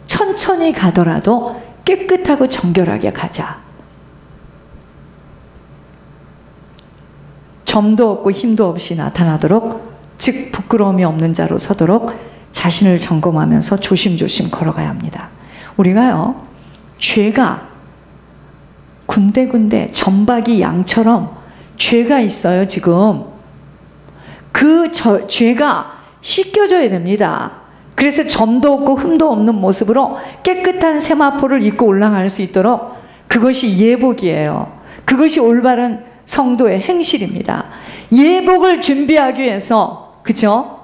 천천히 가더라도 깨끗하고 정결하게 가자. 점도 없고 힘도 없이 나타나도록, 즉 부끄러움이 없는 자로 서도록 자신을 점검하면서 조심조심 걸어가야 합니다. 우리가요, 죄가 군데군데 점박이 양처럼 죄가 있어요. 지금 그 죄가 씻겨져야 됩니다. 그래서 점도 없고 흠도 없는 모습으로 깨끗한 세마포를 입고 올라갈 수 있도록, 그것이 예복이에요. 그것이 올바른 성도의 행실입니다. 예복을 준비하기 위해서, 그죠?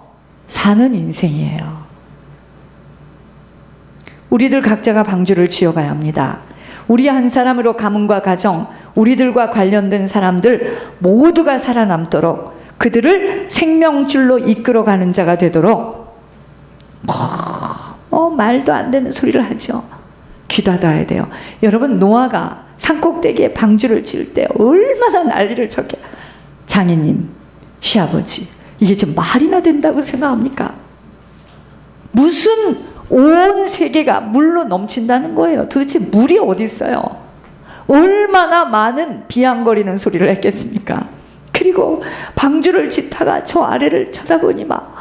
사는 인생이에요. 우리들 각자가 방주를 지어가야 합니다. 우리 한 사람으로 가문과 가정, 우리들과 관련된 사람들 모두가 살아남도록, 그들을 생명줄로 이끌어가는 자가 되도록, 말도 안 되는 소리를 하죠. 귀 닫아야 돼요. 여러분, 노아가 산꼭대기에 방주를 지을 때 얼마나 난리를 쳤게. 장인님, 시아버지, 이게 지금 말이나 된다고 생각합니까? 무슨 온 세계가 물로 넘친다는 거예요. 도대체 물이 어디 있어요? 얼마나 많은 비양거리는 소리를 했겠습니까? 그리고 방주를 짓다가 저 아래를 쳐다보니 막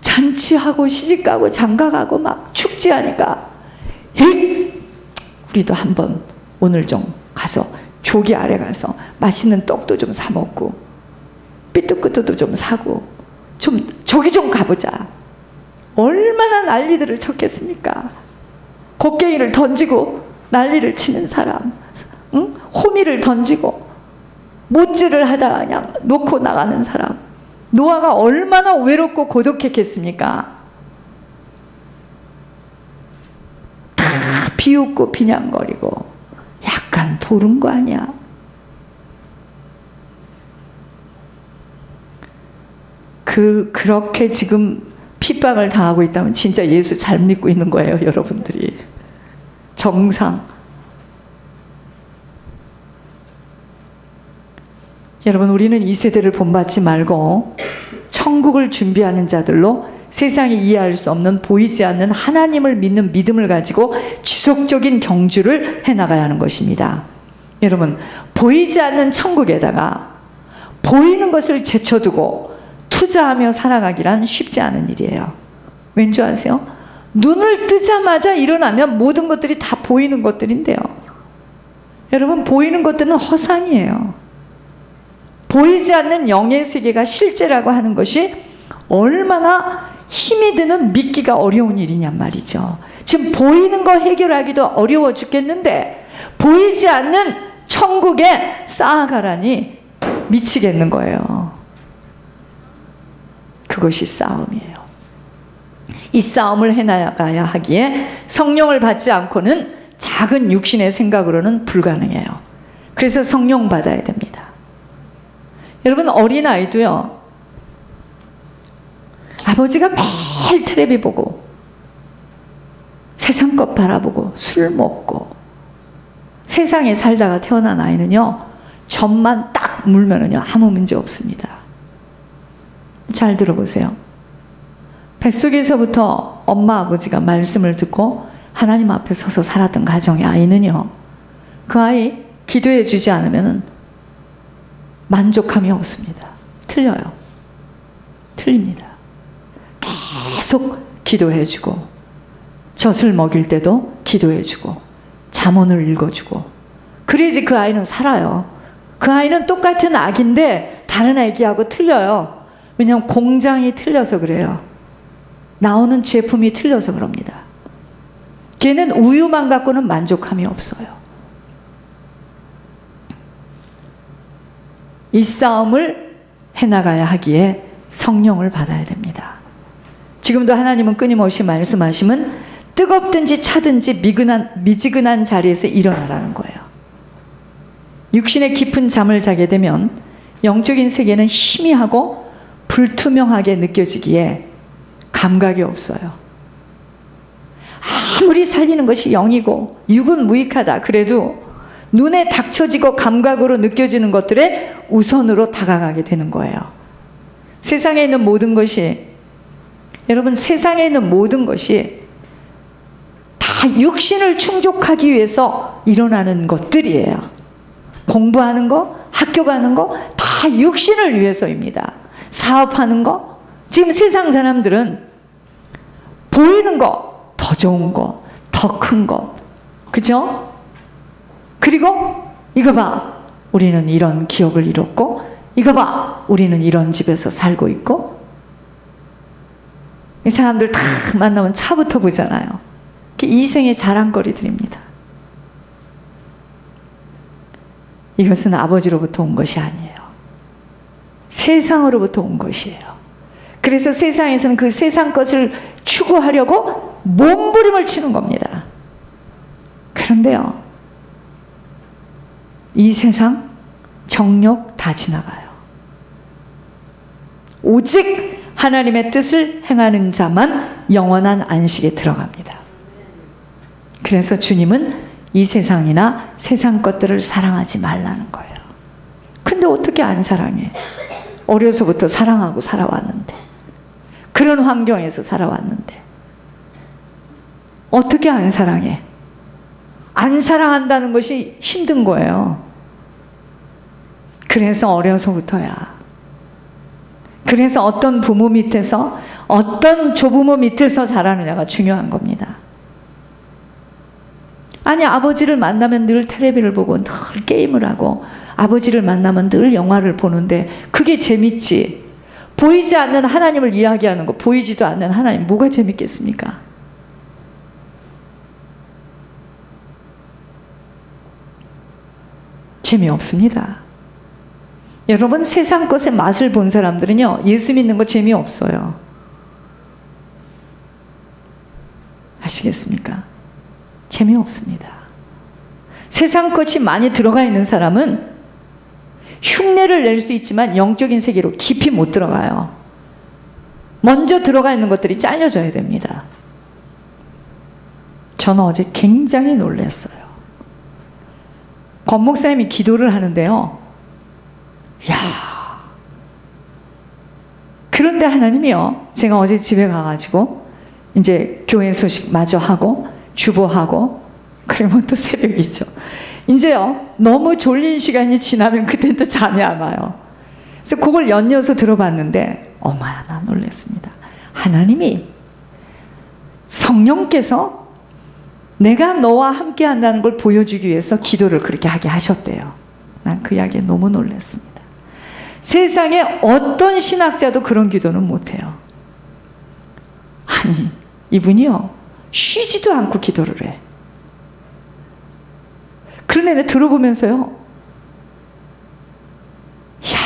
잔치하고 시집가고 장가가고 막 축제하니까, 에이, 우리도 한번 오늘 좀 가서 조기 아래 가서 맛있는 떡도 좀 사 먹고 삐뚤끄뚤도 좀 사고 좀 저기 좀 가보자. 얼마나 난리들을 쳤겠습니까? 곡괭이를 던지고 난리를 치는 사람, 응? 호미를 던지고 못질을 하다가 그냥 놓고 나가는 사람. 노아가 얼마나 외롭고 고독했겠습니까? 다 비웃고 비냥거리고 약간 도른 거 아니야? 그렇게 지금 핍박을 당하고 있다면 진짜 예수 잘 믿고 있는 거예요, 여러분들이. 정상. 여러분, 우리는 이 세대를 본받지 말고 천국을 준비하는 자들로 세상이 이해할 수 없는, 보이지 않는 하나님을 믿는 믿음을 가지고 지속적인 경주를 해나가야 하는 것입니다. 여러분, 보이지 않는 천국에다가 보이는 것을 제쳐두고 투자하며 살아가기란 쉽지 않은 일이에요. 왠지 아세요? 눈을 뜨자마자 일어나면 모든 것들이 다 보이는 것들인데요. 여러분, 보이는 것들은 허상이에요. 보이지 않는 영의 세계가 실제라고 하는 것이 얼마나 힘이 드는, 믿기가 어려운 일이냔 말이죠. 지금 보이는 거 해결하기도 어려워 죽겠는데 보이지 않는 천국에 쌓아가라니 미치겠는 거예요. 그것이 싸움이에요. 이 싸움을 해나가야 하기에 성령을 받지 않고는 작은 육신의 생각으로는 불가능해요. 그래서 성령 받아야 됩니다. 여러분, 어린아이도요, 아버지가 매일 텔레비 보고 세상 것 바라보고 술 먹고 세상에 살다가 태어난 아이는요, 젖만 딱 물면은요 아무 문제 없습니다. 잘 들어보세요. 뱃속에서부터 엄마 아버지가 말씀을 듣고 하나님 앞에 서서 살았던 가정의 아이는요, 그 아이 기도해 주지 않으면 만족함이 없습니다. 틀려요. 틀립니다. 계속 기도해주고, 젖을 먹일 때도 기도해주고, 잠언을 읽어주고, 그래야지 그 아이는 살아요. 그 아이는 똑같은 아기인데 다른 아기하고 틀려요. 왜냐하면 공장이 틀려서 그래요. 나오는 제품이 틀려서 그럽니다. 걔는 우유만 갖고는 만족함이 없어요. 이 싸움을 해나가야 하기에 성령을 받아야 됩니다. 지금도 하나님은 끊임없이 말씀하시면 뜨겁든지 차든지 미지근한 자리에서 일어나라는 거예요. 육신의 깊은 잠을 자게 되면 영적인 세계는 희미하고 불투명하게 느껴지기에 감각이 없어요. 아무리 살리는 것이 영이고 육은 무익하다 그래도 눈에 닥쳐지고 감각으로 느껴지는 것들에 우선으로 다가가게 되는 거예요. 세상에 있는 모든 것이, 여러분, 세상에 있는 모든 것이 육신을 충족하기 위해서 일어나는 것들이에요. 공부하는 거, 학교 가는 거 다 육신을 위해서입니다. 사업하는 거, 지금 세상 사람들은 보이는 거, 더 좋은 거, 더 큰 것, 그죠? 그리고 이거 봐, 우리는 이런 기업을 이뤘고, 이거 봐, 우리는 이런 집에서 살고 있고. 이 사람들 다 만나면 차부터 보잖아요. 이생의 자랑거리들입니다. 이것은 아버지로부터 온 것이 아니에요. 세상으로부터 온 것이에요. 그래서 세상에서는 그 세상 것을 추구하려고 몸부림을 치는 겁니다. 그런데요, 이 세상 정욕 다 지나가요. 오직 하나님의 뜻을 행하는 자만 영원한 안식에 들어갑니다. 그래서 주님은 이 세상이나 세상 것들을 사랑하지 말라는 거예요. 근데 어떻게 안 사랑해? 어려서부터 사랑하고 살아왔는데, 그런 환경에서 살아왔는데 어떻게 안 사랑해? 안 사랑한다는 것이 힘든 거예요. 그래서 어려서부터야. 그래서 어떤 부모 밑에서, 어떤 조부모 밑에서 자라느냐가 중요한 겁니다. 아니, 아버지를 만나면 늘 텔레비를 보고 늘 게임을 하고, 아버지를 만나면 늘 영화를 보는데 그게 재밌지. 보이지 않는 하나님을 이야기하는 거, 보이지도 않는 하나님, 뭐가 재밌겠습니까? 재미없습니다. 여러분, 세상 것의 맛을 본 사람들은요, 예수 믿는 거 재미없어요. 아시겠습니까? 재미없습니다. 세상 것이 많이 들어가 있는 사람은 흉내를 낼 수 있지만 영적인 세계로 깊이 못 들어가요. 먼저 들어가 있는 것들이 잘려져야 됩니다. 저는 어제 굉장히 놀랐어요. 권 목사님이 기도를 하는데요, 야, 그런데 하나님이요, 제가 어제 집에 가가지고 이제 교회 소식 마저 하고 주보하고, 그러면 또 새벽이죠. 이제요, 너무 졸린 시간이 지나면 그땐 또 잠이 안 와요. 그래서 그걸 연이어서 들어봤는데 어마나 놀랐습니다. 하나님이, 성령께서 내가 너와 함께 한다는 걸 보여주기 위해서 기도를 그렇게 하게 하셨대요. 난 그 이야기에 너무 놀랐습니다. 세상에 어떤 신학자도 그런 기도는 못해요. 아니, 이분이요, 쉬지도 않고 기도를 해. 그런데 내가 들어보면서요, 이야,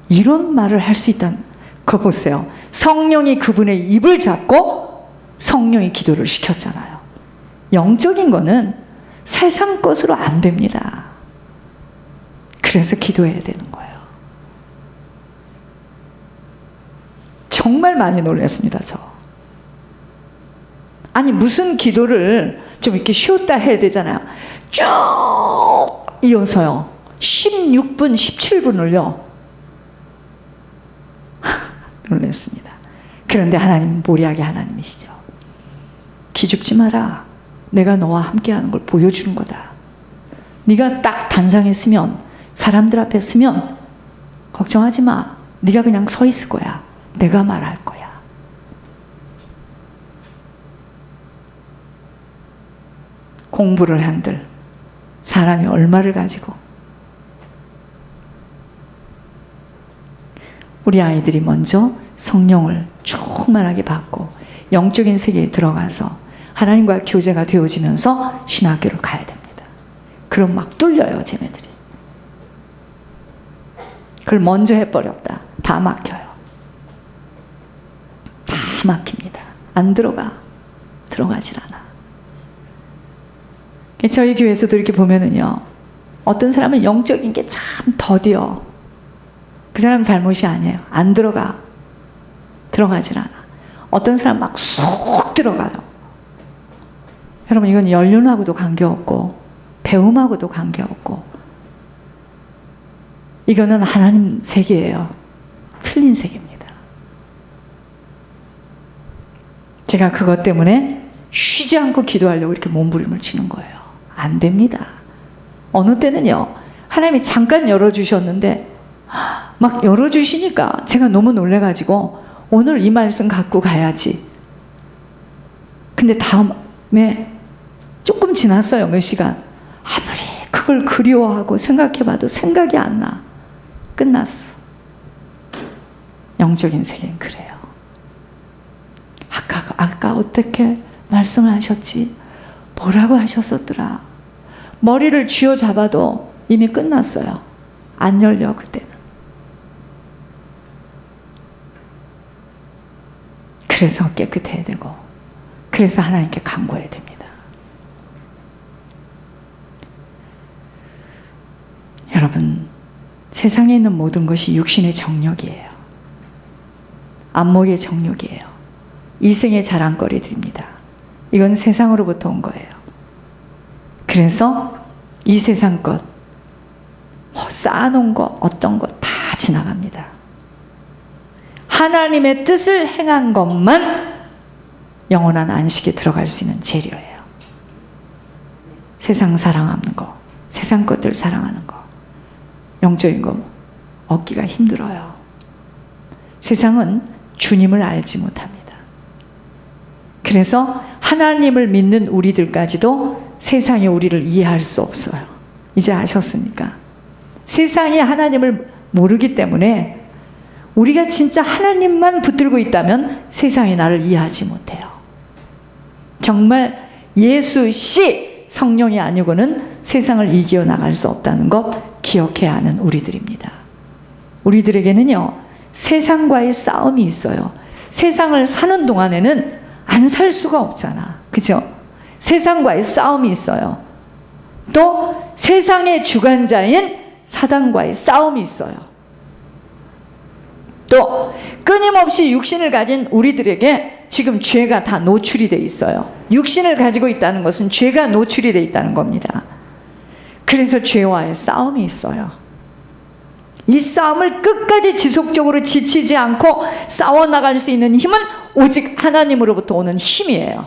이런 말을 할 수 있다는 거 보세요. 성령이 그분의 입을 잡고 성령이 기도를 시켰잖아요. 영적인 거는 세상 것으로 안 됩니다. 그래서 기도해야 되는 거예요. 정말 많이 놀랐습니다, 저. 아니, 무슨 기도를 좀 이렇게 쉬었다 해야 되잖아요. 쭉 이어서요, 16분, 17분을요. 놀랐습니다. 그런데 하나님은 모리하게 하나님이시죠. 기죽지 마라. 내가 너와 함께하는 걸 보여주는 거다. 네가 딱 단상에 서면, 사람들 앞에 서면 걱정하지 마. 네가 그냥 서 있을 거야. 내가 말할 거야. 공부를 한들 사람이 얼마를 가지고, 우리 아이들이 먼저 성령을 충만하게 받고 영적인 세계에 들어가서 하나님과 교제가 되어지면서 신학교를 가야 됩니다. 그럼 막 뚫려요, 쟤네들이. 그걸 먼저 해버렸다. 다 막혀요. 다 막힙니다. 안 들어가질 않아. 저희 교회에서도 이렇게 보면은요, 어떤 사람은 영적인 게 참 더디어. 그 사람 잘못이 아니에요. 안 들어가질 않아. 어떤 사람 막 쑥 들어가요. 여러분, 이건 연륜하고도 관계없고 배움하고도 관계없고, 이거는 하나님 세계예요. 틀린 세계입니다. 제가 그것 때문에 쉬지 않고 기도하려고 이렇게 몸부림을 치는 거예요. 안 됩니다. 어느 때는요, 하나님이 잠깐 열어주셨는데 막 열어주시니까 제가 너무 놀래가지고 오늘 이 말씀 갖고 가야지. 근데 다음에 조금 지났어요. 몇 시간. 아무리 그걸 그리워하고 생각해봐도 생각이 안 나. 끝났어. 영적인 세계는 그래요. 아까 어떻게 말씀을 하셨지? 뭐라고 하셨었더라? 머리를 쥐어잡아도 이미 끝났어요. 안 열려 그때는. 그래서 깨끗해야 되고, 그래서 하나님께 간구해야 됩니다. 여러분, 세상에 있는 모든 것이 육신의 정욕이에요. 안목의 정욕이에요. 이생의 자랑거리들입니다. 이건 세상으로부터 온 거예요. 그래서 이 세상 것, 쌓아놓은 거, 어떤 것 다 지나갑니다. 하나님의 뜻을 행한 것만 영원한 안식에 들어갈 수 있는 재료예요. 세상 사랑하는 거, 세상 것들 사랑하는 거, 영적인 거 얻기가 힘들어요. 세상은 주님을 알지 못합니다. 그래서 하나님을 믿는 우리들까지도 세상이 우리를 이해할 수 없어요. 이제 아셨습니까? 세상이 하나님을 모르기 때문에 우리가 진짜 하나님만 붙들고 있다면 세상이 나를 이해하지 못해요. 정말 예수씨 성령이 아니고는 세상을 이겨 나갈 수 없다는 것 기억해야 하는 우리들입니다. 우리들에게는요, 세상과의 싸움이 있어요. 세상을 사는 동안에는 안 살 수가 없잖아. 그죠? 세상과의 싸움이 있어요. 또 세상의 주관자인 사단과의 싸움이 있어요. 또 끊임없이 육신을 가진 우리들에게 지금 죄가 다 노출이 돼 있어요. 육신을 가지고 있다는 것은 죄가 노출이 돼 있다는 겁니다. 그래서 죄와의 싸움이 있어요. 이 싸움을 끝까지 지속적으로 지치지 않고 싸워나갈 수 있는 힘은 오직 하나님으로부터 오는 힘이에요.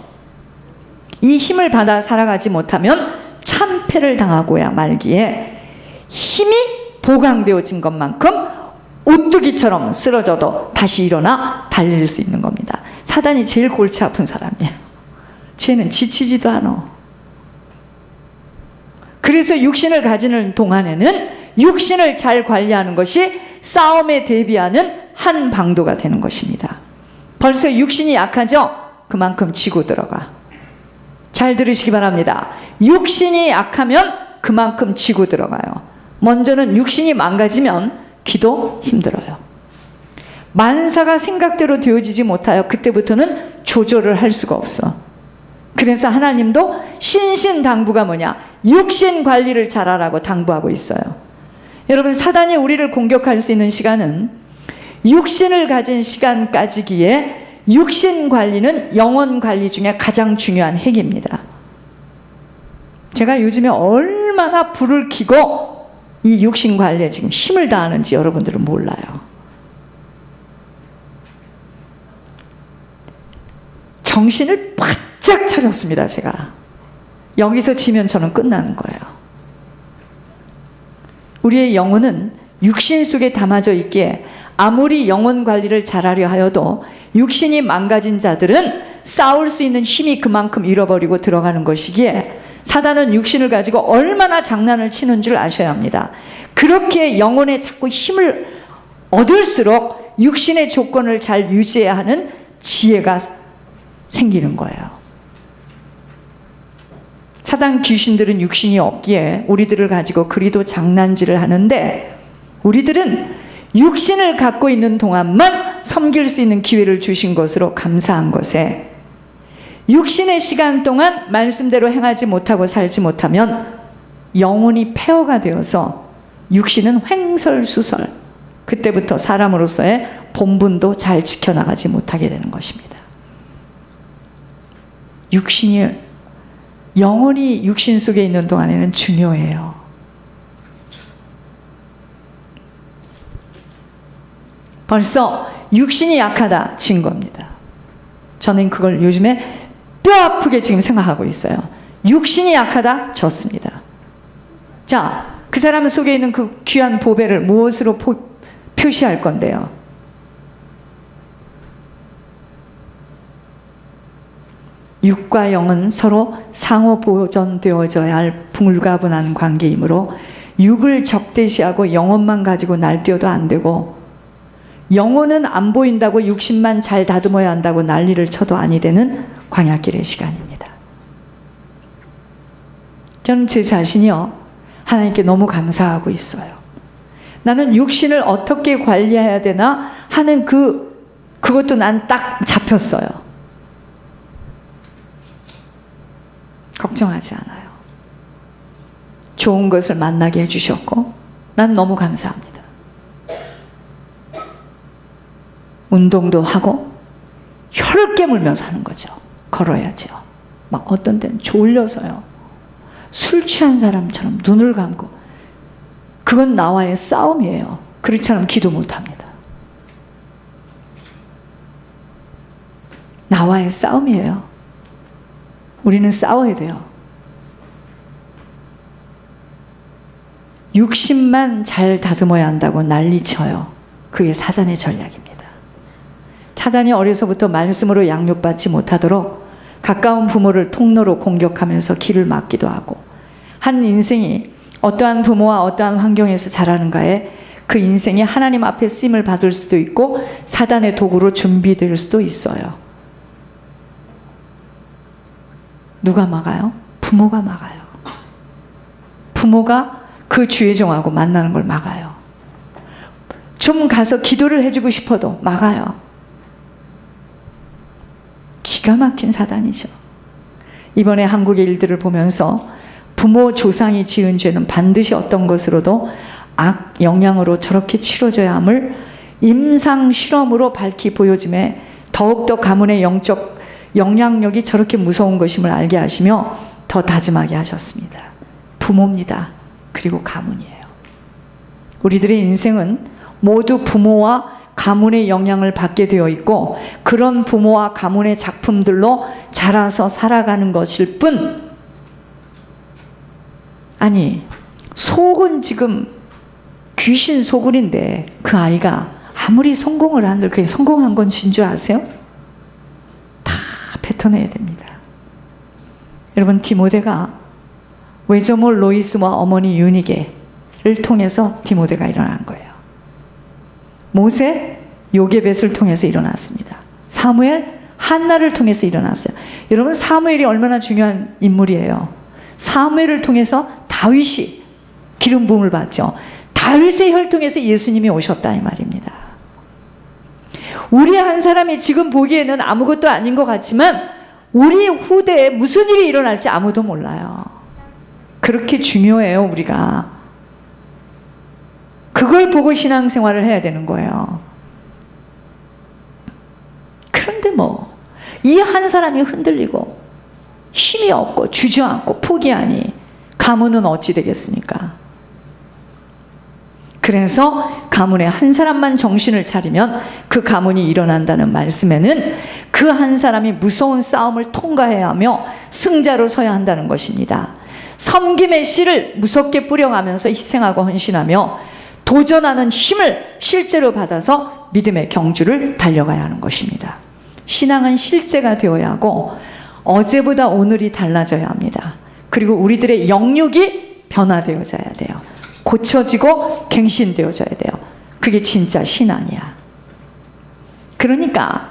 이 힘을 받아 살아가지 못하면 참패를 당하고야 말기에 힘이 보강되어진 것만큼 오뚜기처럼 쓰러져도 다시 일어나 달릴 수 있는 겁니다. 사단이 제일 골치 아픈 사람이에요. 쟤는 지치지도 않아. 그래서 육신을 가지는 동안에는 육신을 잘 관리하는 것이 싸움에 대비하는 한 방도가 되는 것입니다. 벌써 육신이 약하죠? 그만큼 지고 들어가. 잘 들으시기 바랍니다. 육신이 약하면 그만큼 지고 들어가요. 먼저는 육신이 망가지면 기도 힘들어요. 만사가 생각대로 되어지지 못하여 그때부터는 조절을 할 수가 없어. 그래서 하나님도 신신당부가 뭐냐? 육신 관리를 잘하라고 당부하고 있어요. 여러분, 사단이 우리를 공격할 수 있는 시간은 육신을 가진 시간까지기에 육신 관리는 영혼 관리 중에 가장 중요한 핵입니다. 제가 요즘에 얼마나 불을 켜고 이 육신 관리에 지금 힘을 다하는지 여러분들은 몰라요. 정신을 바짝 차렸습니다. 제가 여기서 지면 저는 끝나는 거예요. 우리의 영혼은 육신 속에 담아져 있기에 아무리 영혼 관리를 잘하려 하여도 육신이 망가진 자들은 싸울 수 있는 힘이 그만큼 잃어버리고 들어가는 것이기에 사단은 육신을 가지고 얼마나 장난을 치는 줄 아셔야 합니다. 그렇게 영혼에 자꾸 힘을 얻을수록 육신의 조건을 잘 유지해야 하는 지혜가 생기는 거예요. 사단 귀신들은 육신이 없기에 우리들을 가지고 그리도 장난질을 하는데, 우리들은 육신을 갖고 있는 동안만 섬길 수 있는 기회를 주신 것으로 감사한 것에, 육신의 시간 동안 말씀대로 행하지 못하고 살지 못하면 영혼이 폐허가 되어서 육신은 횡설수설, 그때부터 사람으로서의 본분도 잘 지켜나가지 못하게 되는 것입니다. 영혼이 육신 속에 있는 동안에는 중요해요. 벌써 육신이 약하다 진 겁니다. 저는 그걸 요즘에 뼈 아프게 지금 생각하고 있어요. 육신이 약하다? 졌습니다. 자, 그 사람 속에 있는 그 귀한 보배를 무엇으로 표시할 건데요? 육과 영은 서로 상호 보존되어져야 할 불가분한 관계이므로 육을 적대시하고 영혼만 가지고 날뛰어도 안 되고, 영혼은 안 보인다고 육신만 잘 다듬어야 한다고 난리를 쳐도 아니 되는 광야길의 시간입니다. 저는 제 자신이요, 하나님께 너무 감사하고 있어요. 나는 육신을 어떻게 관리해야 되나 하는 그것도 난 딱 잡혔어요. 걱정하지 않아요. 좋은 것을 만나게 해주셨고 난 너무 감사합니다. 운동도 하고 혀를 깨물면서 하는 거죠. 걸어야죠. 막 어떤 때는 졸려서요, 술 취한 사람처럼 눈을 감고, 그건 나와의 싸움이에요. 그렇지 않으면 기도 못합니다. 나와의 싸움이에요. 우리는 싸워야 돼요. 육신만 잘 다듬어야 한다고 난리쳐요. 그게 사단의 전략입니다. 사단이 어려서부터 말씀으로 양육받지 못하도록 가까운 부모를 통로로 공격하면서 길을 막기도 하고, 한 인생이 어떠한 부모와 어떠한 환경에서 자라는가에 그 인생이 하나님 앞에 쓰임을 받을 수도 있고 사단의 도구로 준비될 수도 있어요. 누가 막아요? 부모가 막아요. 부모가 그 주의 종하고 만나는 걸 막아요. 좀 가서 기도를 해주고 싶어도 막아요. 기가 막힌 사단이죠. 이번에 한국의 일들을 보면서 부모 조상이 지은 죄는 반드시 어떤 것으로도 악 영향으로 저렇게 치러져야 함을 임상 실험으로 밝히 보여줌에 더욱더 가문의 영적 영향력이 저렇게 무서운 것임을 알게 하시며 더 다짐하게 하셨습니다. 부모입니다. 그리고 가문이에요. 우리들의 인생은 모두 부모와 가문의 영향을 받게 되어 있고, 그런 부모와 가문의 작품들로 자라서 살아가는 것일 뿐, 아니 속은 지금 귀신 소굴인데 그 아이가 아무리 성공을 한들 그게 성공한 건 진 줄 아세요? 다 뱉어내야 됩니다. 여러분, 디모데가 외조몰 로이스와 어머니 유니게를 통해서 디모데가 일어난 거예요. 모세 요게벳을 통해서 일어났습니다. 사무엘 한나를 통해서 일어났어요. 여러분, 사무엘이 얼마나 중요한 인물이에요. 사무엘을 통해서 다윗이 기름 부음을 받죠. 다윗의 혈통에서 예수님이 오셨다 이 말입니다. 우리 한 사람이 지금 보기에는 아무것도 아닌 것 같지만 우리 후대에 무슨 일이 일어날지 아무도 몰라요. 그렇게 중요해요. 우리가 그걸 보고 신앙생활을 해야 되는 거예요. 그런데 이 한 사람이 흔들리고 힘이 없고 주저앉고 포기하니 가문은 어찌 되겠습니까? 그래서 가문의 한 사람만 정신을 차리면 그 가문이 일어난다는 말씀에는 그 한 사람이 무서운 싸움을 통과해야 하며 승자로 서야 한다는 것입니다. 섬김의 씨를 무섭게 뿌려가면서 희생하고 헌신하며 도전하는 힘을 실제로 받아서 믿음의 경주를 달려가야 하는 것입니다. 신앙은 실제가 되어야 하고 어제보다 오늘이 달라져야 합니다. 그리고 우리들의 영육이 변화되어져야 돼요. 고쳐지고 갱신되어져야 돼요. 그게 진짜 신앙이야. 그러니까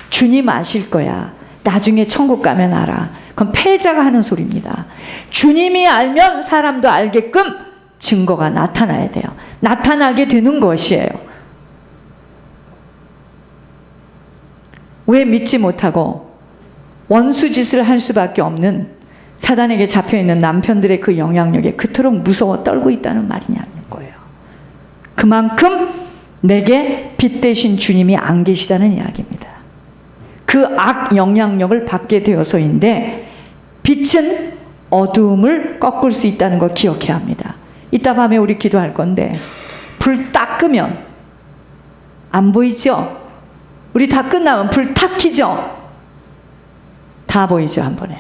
주님 아실 거야. 나중에 천국 가면 알아. 그건 패자가 하는 소리입니다. 주님이 알면 사람도 알게끔 증거가 나타나야 돼요. 나타나게 되는 것이에요. 왜 믿지 못하고 원수짓을 할 수밖에 없는 사단에게 잡혀있는 남편들의 그 영향력에 그토록 무서워 떨고 있다는 말이냐는 거예요. 그만큼 내게 빛 대신 주님이 안 계시다는 이야기입니다. 그 악 영향력을 받게 되어서인데 빛은 어두움을 꺾을 수 있다는 거 기억해야 합니다. 이따 밤에 우리 기도할 건데 불 딱 끄면 안 보이죠? 우리 다 끝나면 불 탁 켜죠? 다 보이죠, 한 번에.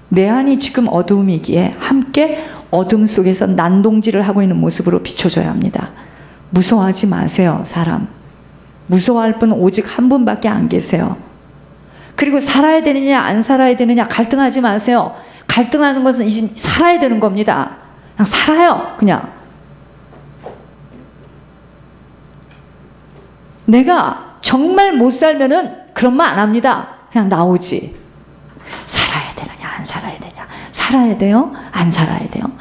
내 안이 지금 어두움이기에 함께 어둠 속에서 난동질을 하고 있는 모습으로 비춰줘야 합니다. 무서워하지 마세요, 사람. 무서워할 분은 오직 한 분밖에 안 계세요. 그리고 살아야 되느냐 안 살아야 되느냐 갈등하지 마세요. 갈등하는 것은 이제 살아야 되는 겁니다. 그냥 살아요, 그냥. 내가 정말 못 살면은 그런 말 안 합니다. 그냥 나오지. 살아야 되느냐 안 살아야 되냐. 살아야 돼요? 안 살아야 돼요?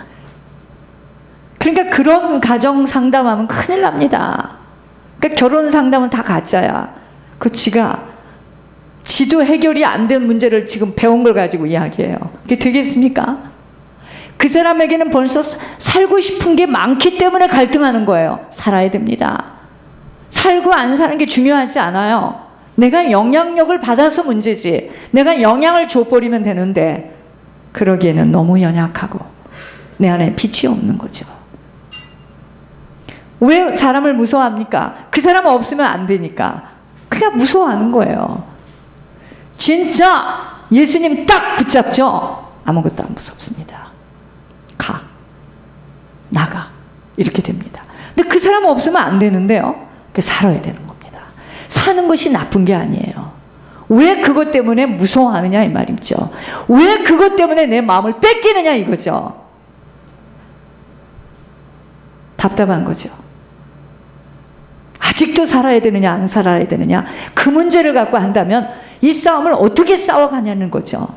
그러니까 그런 가정 상담하면 큰일 납니다. 그러니까 결혼 상담은 다 가짜야. 그 지도 해결이 안 된 문제를 지금 배운 걸 가지고 이야기해요. 그게 되겠습니까? 그 사람에게는 벌써 살고 싶은 게 많기 때문에 갈등하는 거예요. 살아야 됩니다. 살고 안 사는 게 중요하지 않아요. 내가 영향력을 받아서 문제지. 내가 영향을 줘버리면 되는데 그러기에는 너무 연약하고 내 안에 빛이 없는 거죠. 왜 사람을 무서워합니까? 그 사람 없으면 안 되니까. 그냥 무서워하는 거예요. 진짜 예수님 딱 붙잡죠? 아무것도 안 무섭습니다. 가. 나가. 이렇게 됩니다. 근데 그 사람 없으면 안 되는데요. 살아야 되는 겁니다. 사는 것이 나쁜 게 아니에요. 왜 그것 때문에 무서워하느냐 이 말이죠. 왜 그것 때문에 내 마음을 뺏기느냐 이거죠. 답답한 거죠. 아직도 살아야 되느냐 안 살아야 되느냐 그 문제를 갖고 한다면 이 싸움을 어떻게 싸워가냐는 거죠.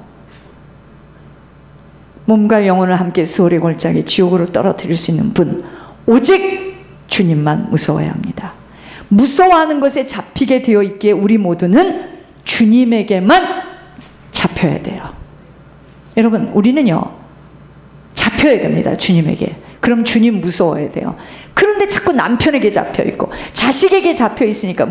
몸과 영혼을 함께 수월의 골짜기 지옥으로 떨어뜨릴 수 있는 분 오직 주님만 무서워야 합니다. 무서워하는 것에 잡히게 되어 있기에 우리 모두는 주님에게만 잡혀야 돼요. 여러분 우리는요 잡혀야 됩니다. 주님에게. 그럼 주님 무서워야 돼요. 그런데 자꾸 남편에게 잡혀 있고 자식에게 잡혀 있으니까